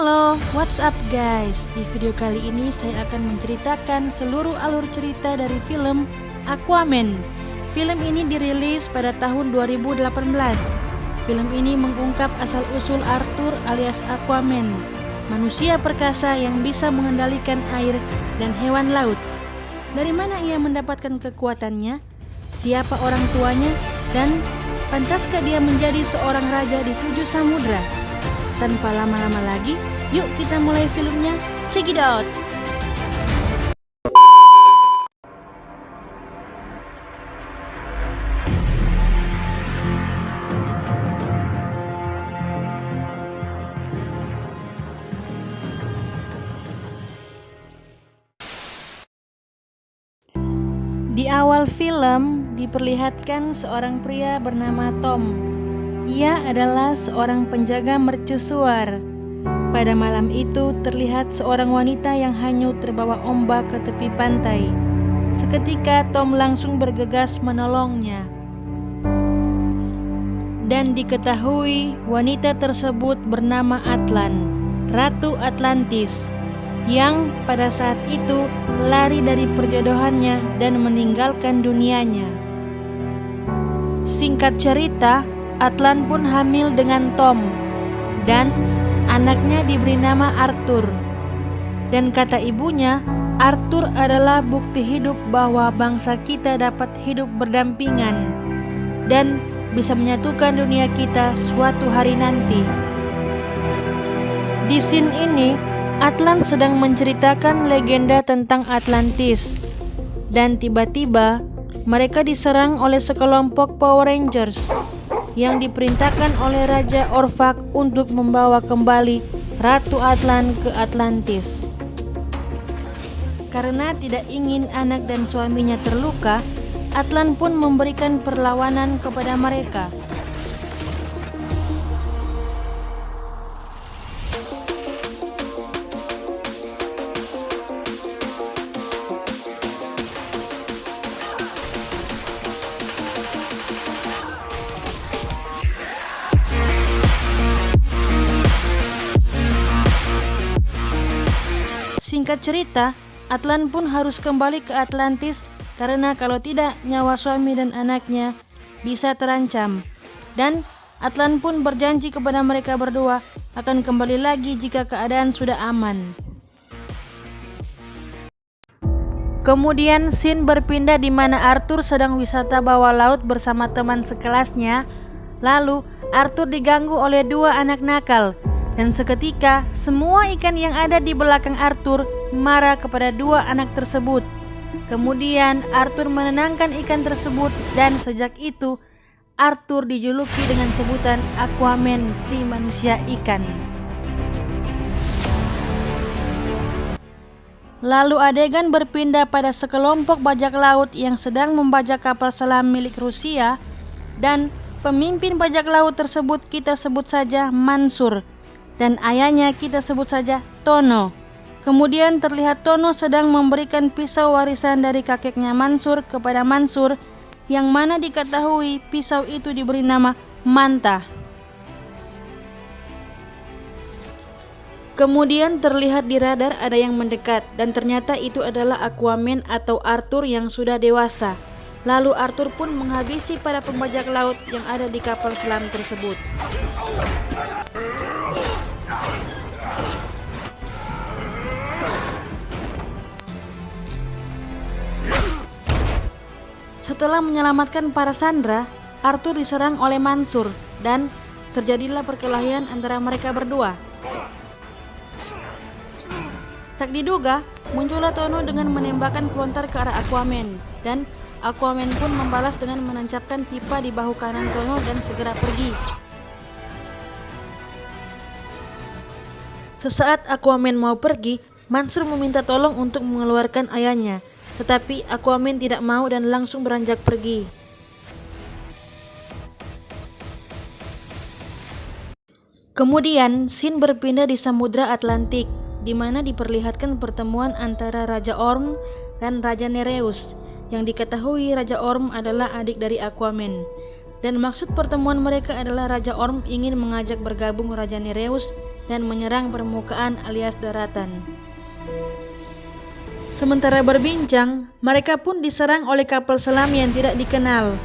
Halo, what's up guys? Di video kali ini saya akan menceritakan seluruh alur cerita dari film Aquaman. Film ini dirilis pada tahun 2018. Film ini mengungkap asal-usul Arthur alias Aquaman, manusia perkasa yang bisa mengendalikan air dan hewan laut. Dari mana ia mendapatkan kekuatannya? Siapa orang tuanya? Dan pantaskah dia menjadi seorang raja di 7 samudra? Tanpa lama-lama lagi, yuk kita mulai filmnya. Check it out! Di awal film diperlihatkan seorang pria bernama Tom. Ia adalah seorang penjaga mercusuar. Pada malam itu terlihat seorang wanita yang hanyut terbawa ombak ke tepi pantai. Seketika Tom langsung bergegas menolongnya. Dan diketahui wanita tersebut bernama Atlan, Ratu Atlantis, yang pada saat itu lari dari perjodohannya dan meninggalkan dunianya. Singkat cerita, Atlan pun hamil dengan Tom dan anaknya diberi nama Arthur. Dan kata ibunya, Arthur adalah bukti hidup bahwa bangsa kita dapat hidup berdampingan dan bisa menyatukan dunia kita suatu hari nanti. Di scene ini, Atlan sedang menceritakan legenda tentang Atlantis. Dan tiba-tiba mereka diserang oleh sekelompok Power Rangers yang diperintahkan oleh Raja Orvak untuk membawa kembali Ratu Atlan ke Atlantis. Karena tidak ingin anak dan suaminya terluka, Atlan pun memberikan perlawanan kepada mereka. Singkat cerita, Atlan pun harus kembali ke Atlantis karena kalau tidak nyawa suami dan anaknya bisa terancam. Dan Atlan pun berjanji kepada mereka berdua akan kembali lagi jika keadaan sudah aman. Kemudian scene berpindah di mana Arthur sedang wisata bawah laut bersama teman sekelasnya. Lalu Arthur diganggu oleh 2 anak nakal. Dan seketika semua ikan yang ada di belakang Arthur marah kepada 2 anak tersebut. Kemudian Arthur menenangkan ikan tersebut dan sejak itu Arthur dijuluki dengan sebutan Aquaman, si manusia ikan. Lalu adegan berpindah pada sekelompok bajak laut yang sedang membajak kapal selam milik Rusia, dan pemimpin bajak laut tersebut kita sebut saja Mansur. Dan ayahnya kita sebut saja Tono. Kemudian terlihat Tono sedang memberikan pisau warisan dari kakeknya Mansur kepada Mansur, yang mana diketahui pisau itu diberi nama Manta. Kemudian terlihat di radar ada yang mendekat, dan ternyata itu adalah Aquaman atau Arthur yang sudah dewasa. Lalu Arthur pun menghabisi para pembajak laut yang ada di kapal selam tersebut. Setelah menyelamatkan para sandera, Arthur diserang oleh Mansur dan terjadilah perkelahian antara mereka berdua. Tak diduga, muncullah Tono dengan menembakkan pelontar ke arah Aquaman, dan Aquaman pun membalas dengan menancapkan pipa di bahu kanan Tono dan segera pergi. Sesaat Aquaman mau pergi, Mansur meminta tolong untuk mengeluarkan ayahnya. Tetapi Aquaman tidak mau dan langsung beranjak pergi. Kemudian scene berpindah di Samudra Atlantik, di mana diperlihatkan pertemuan antara Raja Orm dan Raja Nereus, yang diketahui Raja Orm adalah adik dari Aquaman. Dan maksud pertemuan mereka adalah Raja Orm ingin mengajak bergabung Raja Nereus dan menyerang permukaan alias daratan. Sementara berbincang, mereka pun diserang oleh kapal selam yang tidak dikenal.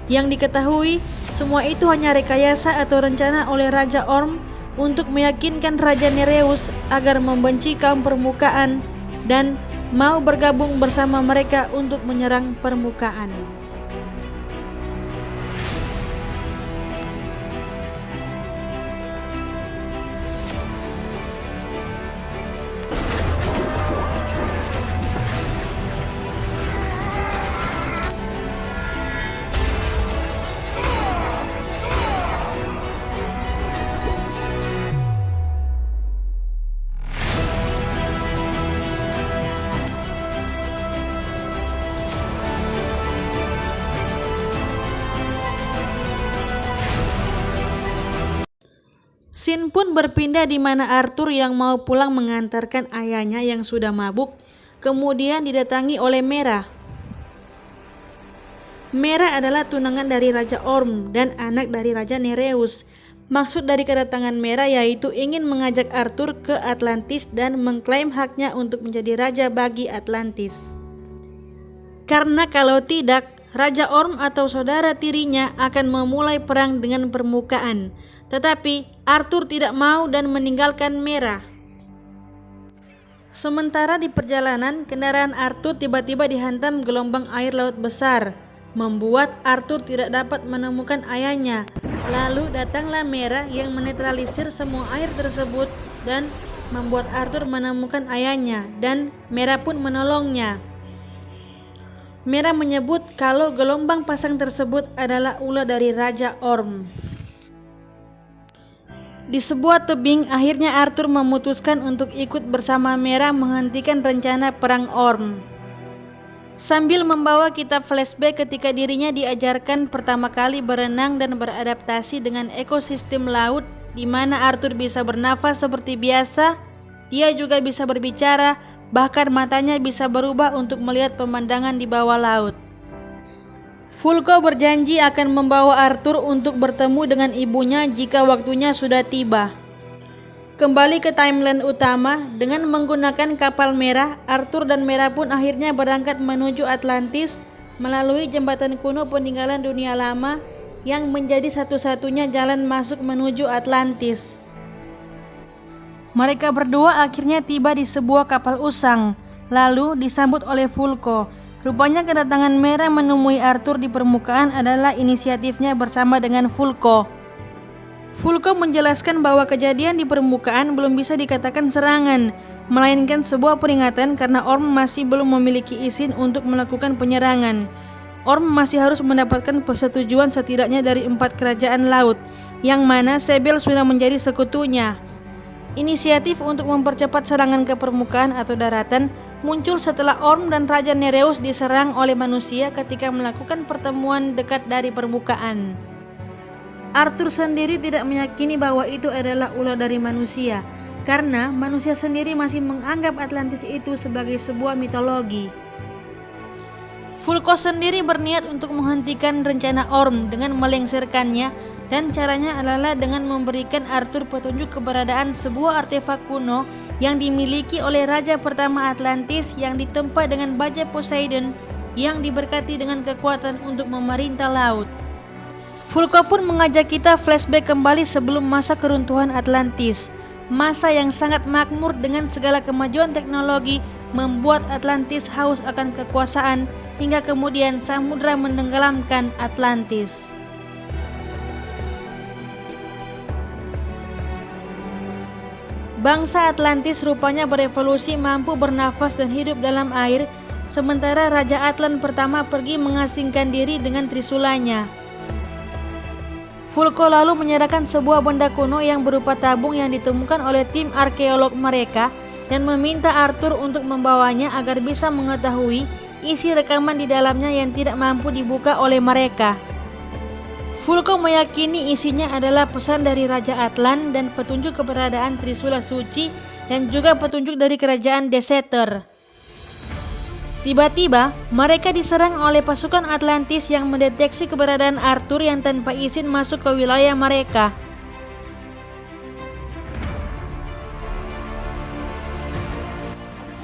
Yang diketahui, semua itu hanya rekayasa atau rencana oleh Raja Orm untuk meyakinkan Raja Nereus agar membenci kaum permukaan dan mau bergabung bersama mereka untuk menyerang permukaan. Scene pun berpindah di mana Arthur yang mau pulang mengantarkan ayahnya yang sudah mabuk, kemudian didatangi oleh Mera. Mera adalah tunangan dari Raja Orm dan anak dari Raja Nereus. Maksud dari kedatangan Mera yaitu ingin mengajak Arthur ke Atlantis dan mengklaim haknya untuk menjadi raja bagi Atlantis. Karena kalau tidak, Raja Orm atau saudara tirinya akan memulai perang dengan permukaan. Tetapi Arthur tidak mau dan meninggalkan Mera. Sementara di perjalanan, kendaraan Arthur tiba-tiba dihantam gelombang air laut besar, membuat Arthur tidak dapat menemukan ayahnya. Lalu datanglah Mera yang menetralisir semua air tersebut dan membuat Arthur menemukan ayahnya, dan Mera pun menolongnya. Mera menyebut kalau gelombang pasang tersebut adalah ulah dari Raja Orm. Di sebuah tebing, akhirnya Arthur memutuskan untuk ikut bersama Mera menghentikan rencana perang Orm. Sambil membawa kita flashback ketika dirinya diajarkan pertama kali berenang dan beradaptasi dengan ekosistem laut di mana Arthur bisa bernafas seperti biasa, dia juga bisa berbicara, bahkan matanya bisa berubah untuk melihat pemandangan di bawah laut. Vulko berjanji akan membawa Arthur untuk bertemu dengan ibunya jika waktunya sudah tiba. Kembali ke timeline utama, dengan menggunakan kapal merah, Arthur dan Mera pun akhirnya berangkat menuju Atlantis melalui jembatan kuno peninggalan dunia lama yang menjadi satu-satunya jalan masuk menuju Atlantis. Mereka berdua akhirnya tiba di sebuah kapal usang, lalu disambut oleh Vulko. Rupanya kedatangan Mera menemui Arthur di permukaan adalah inisiatifnya bersama dengan Vulko. Vulko menjelaskan bahwa kejadian di permukaan belum bisa dikatakan serangan, melainkan sebuah peringatan karena Orm masih belum memiliki izin untuk melakukan penyerangan. Orm masih harus mendapatkan persetujuan setidaknya dari 4 kerajaan laut, yang mana Sebel sudah menjadi sekutunya. Inisiatif untuk mempercepat serangan ke permukaan atau daratan muncul setelah Orm dan Raja Nereus diserang oleh manusia ketika melakukan pertemuan dekat dari permukaan. Arthur sendiri tidak meyakini bahwa itu adalah ulah dari manusia, karena manusia sendiri masih menganggap Atlantis itu sebagai sebuah mitologi. Vulko sendiri berniat untuk menghentikan rencana Orm dengan melengsarkannya, dan caranya adalah dengan memberikan Arthur petunjuk keberadaan sebuah artefak kuno yang dimiliki oleh Raja pertama Atlantis yang ditempa dengan bajak Poseidon yang diberkati dengan kekuatan untuk memerintah laut. Vulko pun mengajak kita flashback kembali sebelum masa keruntuhan Atlantis. Masa yang sangat makmur dengan segala kemajuan teknologi membuat Atlantis haus akan kekuasaan hingga kemudian samudra menenggelamkan Atlantis. Bangsa Atlantis rupanya berevolusi mampu bernafas dan hidup dalam air, sementara Raja Atlan pertama pergi mengasingkan diri dengan trisulanya. Vulko lalu menyerahkan sebuah benda kuno yang berupa tabung yang ditemukan oleh tim arkeolog mereka dan meminta Arthur untuk membawanya agar bisa mengetahui isi rekaman di dalamnya yang tidak mampu dibuka oleh mereka. Vulko meyakini isinya adalah pesan dari Raja Atlan dan petunjuk keberadaan Trisula Suci dan juga petunjuk dari kerajaan Deseter. Tiba-tiba, mereka diserang oleh pasukan Atlantis yang mendeteksi keberadaan Arthur yang tanpa izin masuk ke wilayah mereka.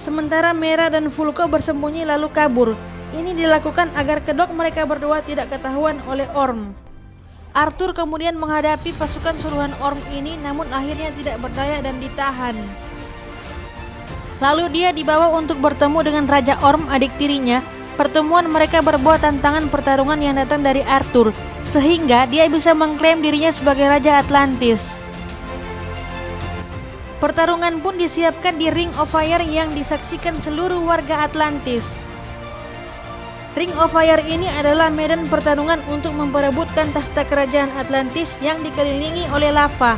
Sementara Mera dan Vulko bersembunyi lalu kabur. Ini dilakukan agar kedok mereka berdua tidak ketahuan oleh Orm. Arthur kemudian menghadapi pasukan suruhan Orm ini, namun akhirnya tidak berdaya dan ditahan. Lalu dia dibawa untuk bertemu dengan Raja Orm, adik tirinya. Pertemuan mereka berbuah tantangan pertarungan yang datang dari Arthur, sehingga dia bisa mengklaim dirinya sebagai Raja Atlantis. Pertarungan pun disiapkan di Ring of Fire yang disaksikan seluruh warga Atlantis. Ring of Fire ini adalah medan pertarungan untuk memperebutkan tahta kerajaan Atlantis yang dikelilingi oleh lava.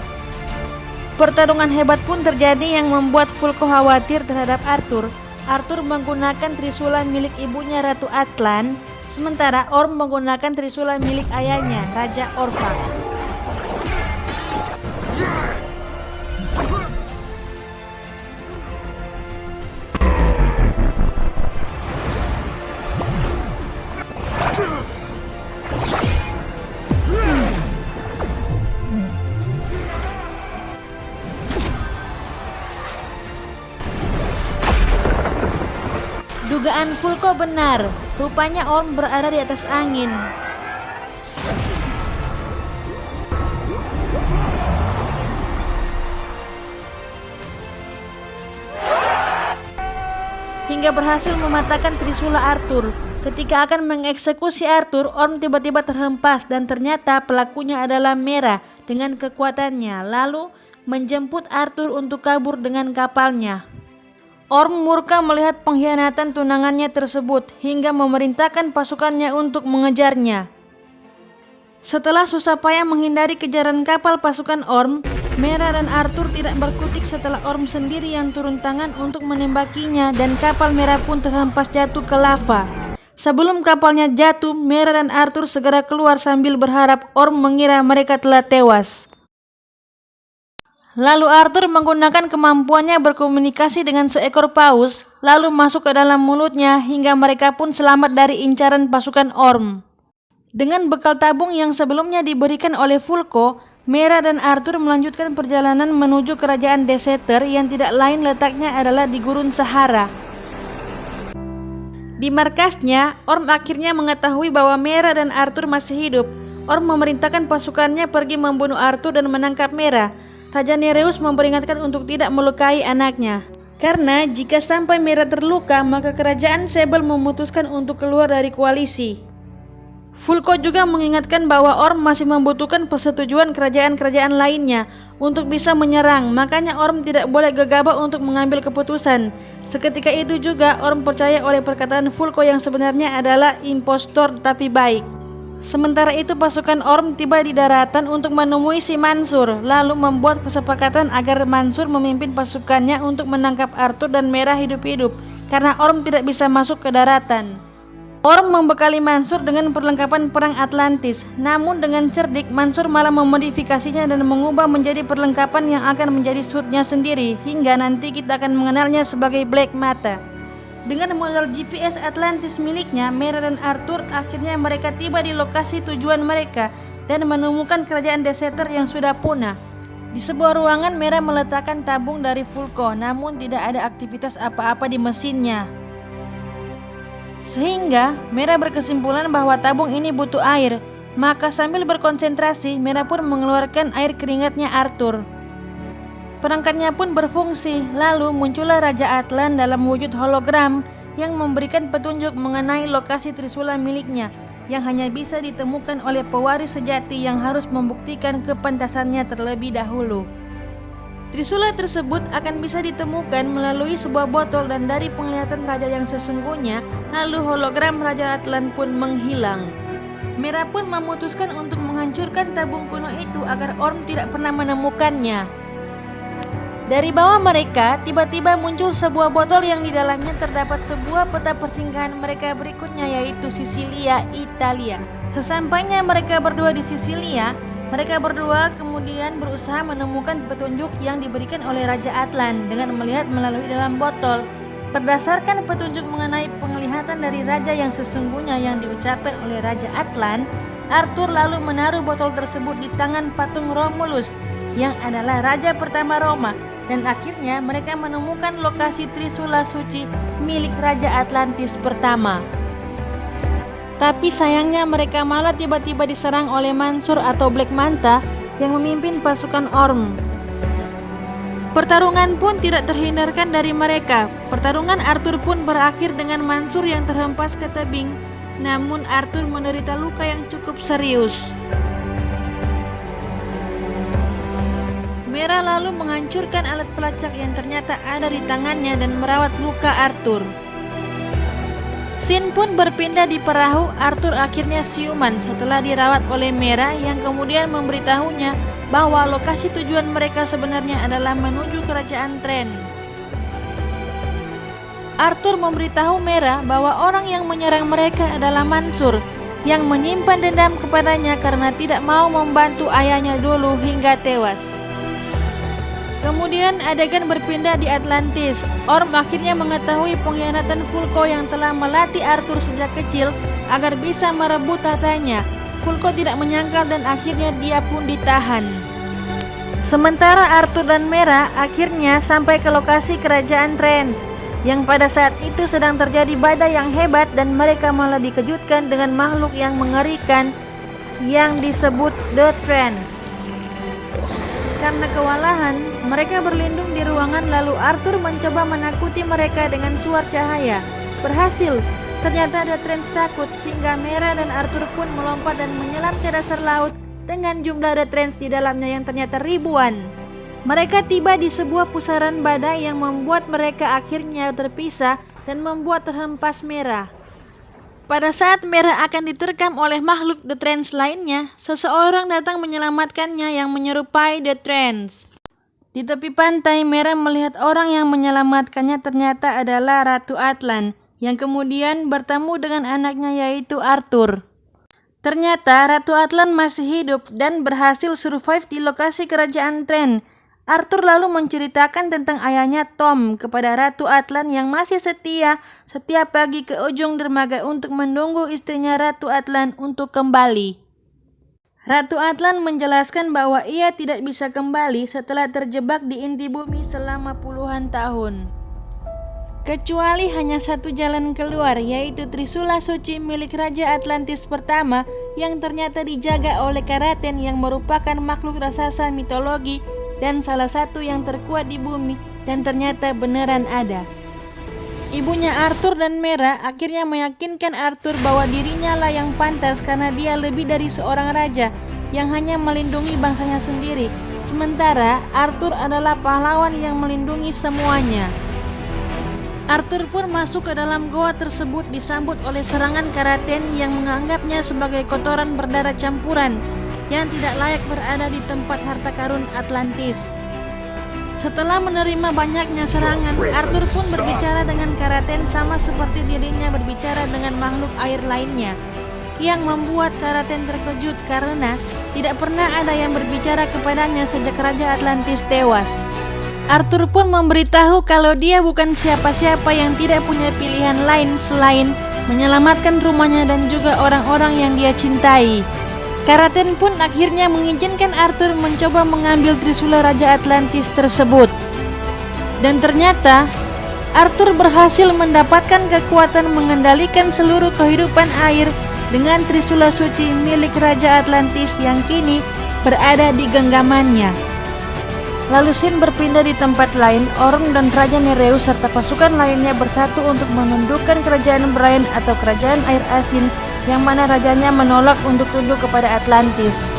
Pertarungan hebat pun terjadi yang membuat Vulko khawatir terhadap Arthur. Arthur menggunakan trisula milik ibunya Ratu Atlan, sementara Orm menggunakan trisula milik ayahnya, Raja Orpha. Dugaan Vulko benar, rupanya Orm berada di atas angin. Hingga berhasil mematahkan trisula Arthur. Ketika akan mengeksekusi Arthur, Orm tiba-tiba terhempas dan ternyata pelakunya adalah Mera dengan kekuatannya, lalu menjemput Arthur untuk kabur dengan kapalnya. Orm murka melihat pengkhianatan tunangannya tersebut hingga memerintahkan pasukannya untuk mengejarnya. Setelah susah payah menghindari kejaran kapal pasukan Orm, Mera dan Arthur tidak berkutik setelah Orm sendiri yang turun tangan untuk menembakinya dan kapal Mera pun terhempas jatuh ke lava. Sebelum kapalnya jatuh, Mera dan Arthur segera keluar sambil berharap Orm mengira mereka telah tewas. Lalu Arthur menggunakan kemampuannya berkomunikasi dengan seekor paus, lalu masuk ke dalam mulutnya hingga mereka pun selamat dari incaran pasukan Orm. Dengan bekal tabung yang sebelumnya diberikan oleh Vulko, Mera dan Arthur melanjutkan perjalanan menuju kerajaan Deseter yang tidak lain letaknya adalah di Gurun Sahara. Di markasnya, Orm akhirnya mengetahui bahwa Mera dan Arthur masih hidup. Orm memerintahkan pasukannya pergi membunuh Arthur dan menangkap Mera. Raja Nereus memperingatkan untuk tidak melukai anaknya. Karena jika sampai Mera terluka, maka kerajaan Sebel memutuskan untuk keluar dari koalisi. Vulko juga mengingatkan bahwa Orm masih membutuhkan persetujuan kerajaan-kerajaan lainnya untuk bisa menyerang, makanya Orm tidak boleh gegabah untuk mengambil keputusan. Seketika itu juga Orm percaya oleh perkataan Vulko yang sebenarnya adalah impostor tapi baik. Sementara itu pasukan Orm tiba di daratan untuk menemui si Mansur, lalu membuat kesepakatan agar Mansur memimpin pasukannya untuk menangkap Arthur dan Mera hidup-hidup, karena Orm tidak bisa masuk ke daratan. Orm membekali Mansur dengan perlengkapan perang Atlantis, namun dengan cerdik Mansur malah memodifikasinya dan mengubah menjadi perlengkapan yang akan menjadi suitnya sendiri, hingga nanti kita akan mengenalnya sebagai Black Mata. Dengan modal GPS Atlantis miliknya, Mera dan Arthur akhirnya mereka tiba di lokasi tujuan mereka dan menemukan kerajaan Deseter yang sudah punah. Di sebuah ruangan, Mera meletakkan tabung dari Vulko, namun tidak ada aktivitas apa-apa di mesinnya. Sehingga Mera berkesimpulan bahwa tabung ini butuh air, maka sambil berkonsentrasi, Mera pun mengeluarkan air keringatnya Arthur. Perangkatnya pun berfungsi, lalu muncullah Raja Atlan dalam wujud hologram yang memberikan petunjuk mengenai lokasi trisula miliknya yang hanya bisa ditemukan oleh pewaris sejati yang harus membuktikan kepantasannya terlebih dahulu. Trisula tersebut akan bisa ditemukan melalui sebuah botol dan dari penglihatan raja yang sesungguhnya, lalu hologram Raja Atlan pun menghilang. Mera pun memutuskan untuk menghancurkan tabung kuno itu agar Orm tidak pernah menemukannya. Dari bawah mereka, tiba-tiba muncul sebuah botol yang di dalamnya terdapat sebuah peta persinggahan mereka berikutnya, yaitu Sisilia, Italia. Sesampainya mereka berdua di Sisilia, mereka berdua kemudian berusaha menemukan petunjuk yang diberikan oleh Raja Atlan dengan melihat melalui dalam botol. Berdasarkan petunjuk mengenai penglihatan dari raja yang sesungguhnya yang diucapkan oleh Raja Atlan, Arthur lalu menaruh botol tersebut di tangan patung Romulus yang adalah raja pertama Roma. dan akhirnya mereka menemukan lokasi Trisula Suci milik Raja Atlantis pertama. Tapi sayangnya mereka malah tiba-tiba diserang oleh Mansur atau Black Manta yang memimpin pasukan Orm. Pertarungan pun tidak terhindarkan dari mereka. Pertarungan Arthur pun berakhir dengan Mansur yang terhempas ke tebing, namun Arthur menderita luka yang cukup serius. Mera lalu menghancurkan alat pelacak yang ternyata ada di tangannya dan merawat luka Arthur. Sin pun berpindah di perahu. Arthur akhirnya siuman setelah dirawat oleh Mera yang kemudian memberitahunya bahwa lokasi tujuan mereka sebenarnya adalah menuju kerajaan Tren. Arthur memberitahu Mera bahwa orang yang menyerang mereka adalah Mansur yang menyimpan dendam kepadanya karena tidak mau membantu ayahnya dulu hingga tewas. Kemudian adegan berpindah di Atlantis. Orm akhirnya mengetahui pengkhianatan Vulko yang telah melatih Arthur sejak kecil agar bisa merebut tahtanya. Vulko tidak menyangkal dan akhirnya dia pun ditahan. Sementara Arthur dan Mera akhirnya sampai ke lokasi kerajaan Tren, yang pada saat itu sedang terjadi badai yang hebat dan mereka malah dikejutkan dengan makhluk yang mengerikan yang disebut The Trance. Karena kewalahan, mereka berlindung di ruangan lalu Arthur mencoba menakuti mereka dengan suar cahaya. Berhasil, ternyata The Trance takut hingga Mera dan Arthur pun melompat dan menyelam ke dasar laut dengan jumlah The Trance di dalamnya yang ternyata ribuan. Mereka tiba di sebuah pusaran badai yang membuat mereka akhirnya terpisah dan membuat terhempas Mera. Pada saat Mera akan diterkam oleh makhluk The Trance lainnya, seseorang datang menyelamatkannya yang menyerupai The Trance. Di tepi pantai, Mera melihat orang yang menyelamatkannya ternyata adalah Ratu Atlan, yang kemudian bertemu dengan anaknya yaitu Arthur. Ternyata Ratu Atlan masih hidup dan berhasil survive di lokasi kerajaan Tren. Arthur lalu menceritakan tentang ayahnya Tom kepada Ratu Atlan yang masih setia setiap pagi ke ujung dermaga untuk menunggu istrinya Ratu Atlan untuk kembali. Ratu Atlan menjelaskan bahwa ia tidak bisa kembali setelah terjebak di inti bumi selama puluhan tahun. Kecuali hanya satu jalan keluar, yaitu Trisula Suci milik Raja Atlantis pertama yang ternyata dijaga oleh Karaten yang merupakan makhluk raksasa mitologi dan salah satu yang terkuat di bumi dan ternyata beneran ada. Ibunya Arthur dan Mera akhirnya meyakinkan Arthur bahwa dirinya lah yang pantas karena dia lebih dari seorang raja yang hanya melindungi bangsanya sendiri, sementara Arthur adalah pahlawan yang melindungi semuanya. Arthur pun masuk ke dalam goa tersebut disambut oleh serangan Karaten yang menganggapnya sebagai kotoran berdarah campuran yang tidak layak berada di tempat harta karun Atlantis. Setelah menerima banyaknya serangan, Arthur pun berbicara dengan Karaten sama seperti dirinya berbicara dengan makhluk air lainnya, yang membuat Karaten terkejut karena tidak pernah ada yang berbicara kepadanya sejak Raja Atlantis tewas. Arthur pun memberitahu kalau dia bukan siapa-siapa yang tidak punya pilihan lain selain menyelamatkan rumahnya dan juga orang-orang yang dia cintai. Karaten pun akhirnya mengizinkan Arthur mencoba mengambil Trisula Raja Atlantis tersebut. Dan ternyata Arthur berhasil mendapatkan kekuatan mengendalikan seluruh kehidupan air dengan Trisula Suci milik Raja Atlantis yang kini berada di genggamannya. Lalu Sin berpindah di tempat lain. Orm dan Raja Nereus serta pasukan lainnya bersatu untuk menundukkan kerajaan Brian atau kerajaan air asin yang mana rajanya menolak untuk tunduk kepada Atlantis.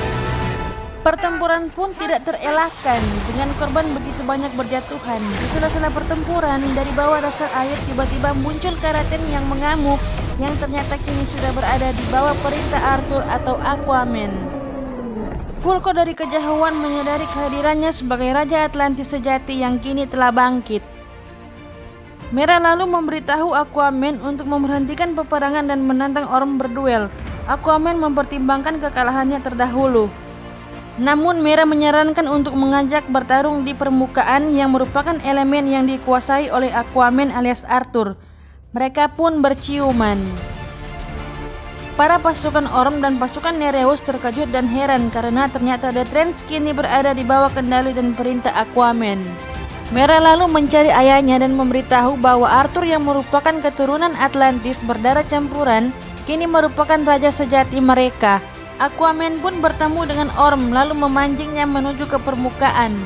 Pertempuran pun tidak terelakkan dengan korban begitu banyak berjatuhan. Di sela-sela pertempuran, dari bawah dasar air tiba-tiba muncul Karaten yang mengamuk yang ternyata kini sudah berada di bawah perintah Arthur atau Aquaman. Vulko dari kejauhan menyadari kehadirannya sebagai Raja Atlantis sejati yang kini telah bangkit. Mera lalu memberitahu Aquaman untuk memberhentikan peperangan dan menantang Orm berduel. Aquaman mempertimbangkan kekalahannya terdahulu. Namun Mera menyarankan untuk mengajak bertarung di permukaan yang merupakan elemen yang dikuasai oleh Aquaman alias Arthur. Mereka pun berciuman. Para pasukan Orm dan pasukan Nereus terkejut dan heran karena ternyata The Trance kini berada di bawah kendali dan perintah Aquaman. Merah lalu mencari ayahnya dan memberitahu bahwa Arthur yang merupakan keturunan Atlantis berdarah campuran kini merupakan raja sejati mereka. Aquaman pun bertemu dengan Orm lalu memancingnya menuju ke permukaan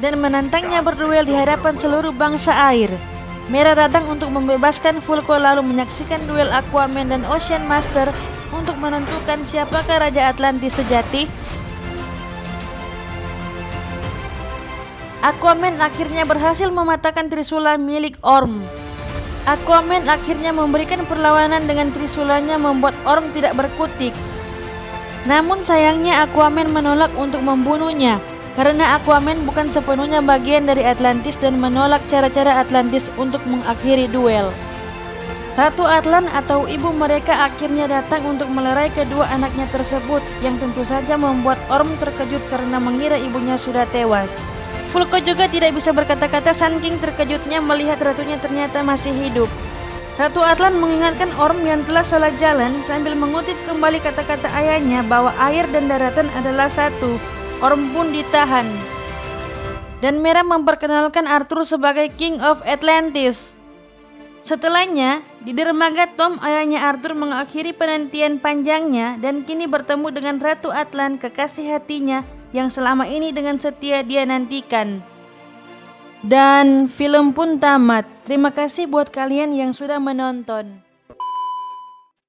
dan menantangnya berduel di hadapan seluruh bangsa air. Merah datang untuk membebaskan Vulko lalu menyaksikan duel Aquaman dan Ocean Master untuk menentukan siapakah Raja Atlantis sejati. Aquaman akhirnya berhasil mematahkan Trisula milik Orm. Aquaman akhirnya memberikan perlawanan dengan Trisulanya membuat Orm tidak berkutik. Namun sayangnya Aquaman menolak untuk membunuhnya karena Aquaman bukan sepenuhnya bagian dari Atlantis dan menolak cara-cara Atlantis untuk mengakhiri duel. Ratu Atlan atau ibu mereka akhirnya datang untuk melerai kedua anaknya tersebut yang tentu saja membuat Orm terkejut karena mengira ibunya sudah tewas. Vulko juga tidak bisa berkata-kata saking terkejutnya melihat ratunya ternyata masih hidup. Ratu Atlan mengingatkan Orm yang telah salah jalan sambil mengutip kembali kata-kata ayahnya bahwa air dan daratan adalah satu. Orm pun ditahan. Dan Merah memperkenalkan Arthur sebagai King of Atlantis. Setelahnya, di dermaga Tom, ayahnya Arthur mengakhiri penantian panjangnya dan kini bertemu dengan Ratu Atlan, kekasih hatinya yang selama ini dengan setia dia nantikan. Dan film pun tamat. Terima kasih buat kalian yang sudah menonton.